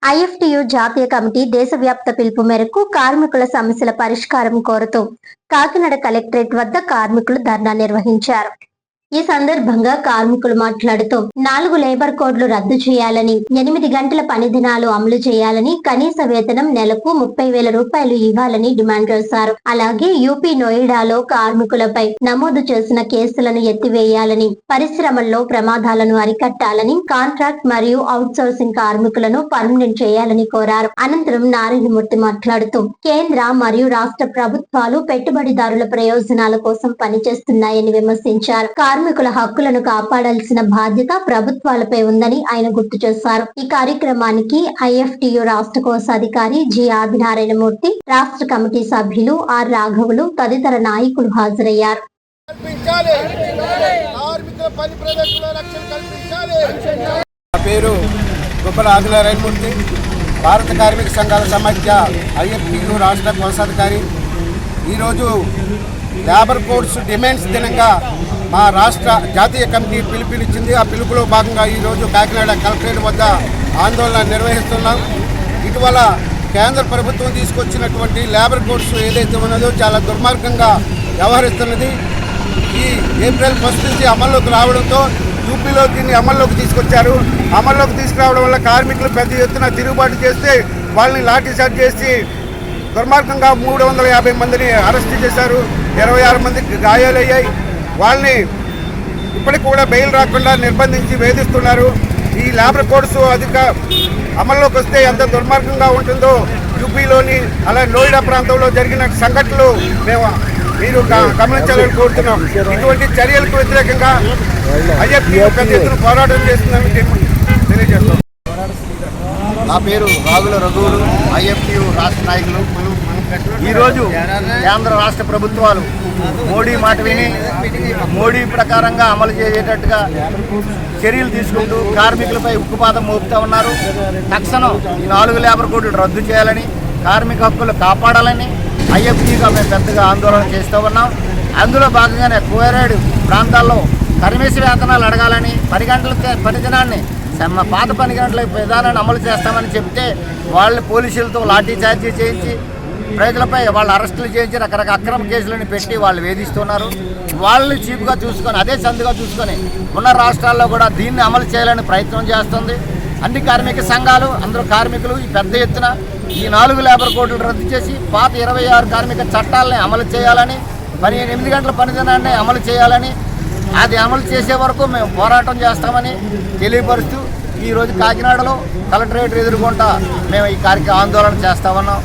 IFTU జాతీయ committee దేశవ్యాప్త పిలుపు మేరకు కార్మికుల సమస్యల పరిష్కారం కోరుతూ కాకినాడ కలెక్టరేట్ వద్ద కార్మికులు ధర్నా నిర్వహించారు. ఈ సందర్భంగా కార్మికులు మాట్లాడుతూ 4 లేబర్ కోడ్లు రద్దు చేయాలని, 8 గంటల పని దినాలు అమలు చేయాలని, కనీస వేతనం నెలకు 30,000 రూపాయలు ఇవ్వాలని డిమాండ్ చేశారు. అలాగే యూపీ నోయిడాలో కార్మికులపై నమోదు చేసిన కేసులను ఎత్తివేయాలని, పరిశ్రమల్లో ప్రమాదాలను అరికట్టాలని, కాంట్రాక్ట్ మరియు అవుట్ సోర్సింగ్ కార్మికులను పర్మనెంట్ చేయాలని కోరారు. అనంతరం నారాయణమూర్తి మాట్లాడుతూ కేంద్ర మరియు రాష్ట్ర ప్రభుత్వాలు పెట్టుబడిదారుల ప్రయోజనాల కోసం పనిచేస్తున్నాయని విమర్శించారు. కార్మికుల హక్కులను కాపాడాల్సిన బాధ్యత ప్రభుత్వాలపై ఉందని ఆయన గుర్తు చేశారు. ఈ కార్యక్రమానికి ఐఎఫ్టియు రాష్ట్ర కోశాధికారి జి ఆదినారాయణమూర్తి, రాష్ట్ర కమిటీ సభ్యులు ఆర్ రాఘవులు తదితర నాయకులు హాజరయ్యారు. భారత కార్మిక సంఘాల సమాఖ్య ఐఎఫ్టియు రాష్ట్ర కోశాధికారి. ఈరోజు లేబర్ కోడ్స్ డిమాండ్స్ దినంగా మా రాష్ట్ర జాతీయ కమిటీ పిలుపునిచ్చింది. ఆ పిలుపులో భాగంగా ఈరోజు కాకినాడ కలెక్టరేట్ వద్ద ఆందోళన నిర్వహిస్తున్నాం. ఇటీవల కేంద్ర ప్రభుత్వం తీసుకొచ్చినటువంటి లేబర్ కోడ్స్ ఏదైతే ఉన్నదో చాలా దుర్మార్గంగా వ్యవహరిస్తున్నది. ఈ ఏప్రిల్ 1 నుంచి అమల్లోకి రావడంతో యూపీలో దీన్ని అమల్లోకి తీసుకొచ్చారు. అమల్లోకి తీసుకురావడం వల్ల కార్మికులు పెద్ద ఎత్తున తిరుగుబాటు చేస్తే వాళ్ళని లాఠీచార్జ్ చేసి దుర్మార్గంగా 350 మందిని అరెస్ట్ చేశారు. 26 మందికి గాయాలయ్యాయి. వాళ్ళని ఇప్పటికి కూడా బెయిల్ రాకుండా నిర్బంధించి వేధిస్తున్నారు. ఈ లేబర్ కోడ్స్ అమల్లోకి వస్తే ఎంత దుర్మార్గంగా ఉంటుందో యూపీలోని అలా నోయిడా ప్రాంతంలో జరిగిన సంఘటనలు మీరు గమనించాలని కోరుతున్నాం. ఇటువంటి చర్యలకు వ్యతిరేకంగా ఐఎఫ్టియు పెద్ద ఎత్తున పోరాటం చేస్తుందని తెలియజేస్తాం. నా పేరు రాగుల రఘువులు, ఐఎఫ్టియు రాష్ట్ర నాయకులు. ఈరోజు కేంద్ర రాష్ట్ర ప్రభుత్వాలు మోడీ మాట విని మోడీ ప్రకారంగా అమలు చేసేటట్టుగా చర్యలు తీసుకుంటూ కార్మికులపై ఉక్కుపాదం మోపుతూ ఉన్నారు. తక్షణం ఈ 4 లేబర్ కోడ్లు రద్దు చేయాలని, కార్మిక హక్కులు కాపాడాలని ఐఎఫ్టిగా మేము పెద్దగా ఆందోళన చేస్తూ ఉన్నాం. అందులో భాగంగానే కోరాడు ప్రాంతాల్లో కనీస వేతనాలు అడగాలని, 10 గంటల పని దినాన్ని పాత 10 గంటల విధానాన్ని అమలు చేస్తామని చెప్తే వాళ్ళు పోలీసులతో లాఠీ చార్జీ చేయించి ప్రజలపై వాళ్ళు అరెస్టులు చేయించి రకరకాల అక్రమ కేసులను పెట్టి వాళ్ళు వేధిస్తున్నారు. వాళ్ళని చీపుగా చూసుకొని అదే సందుగా చూసుకొని ఉన్న రాష్ట్రాల్లో కూడా దీన్ని అమలు చేయాలని ప్రయత్నం చేస్తుంది. అన్ని కార్మిక సంఘాలు, అందరూ కార్మికులు ఈ పెద్ద ఎత్తున ఈ 4 లేబర్ కోడ్లు రద్దు చేసి పాత 26 కార్మిక చట్టాలని అమలు చేయాలని, 8 గంటల పనిదినాన్ని అమలు చేయాలని, అది అమలు చేసే వరకు మేము పోరాటం చేస్తామని తెలియపరుస్తూ ఈరోజు కాకినాడలో కలెక్టరేట్ ఎదుర్కొంటా మేము ఈ ఆందోళన చేస్తా ఉన్నాం.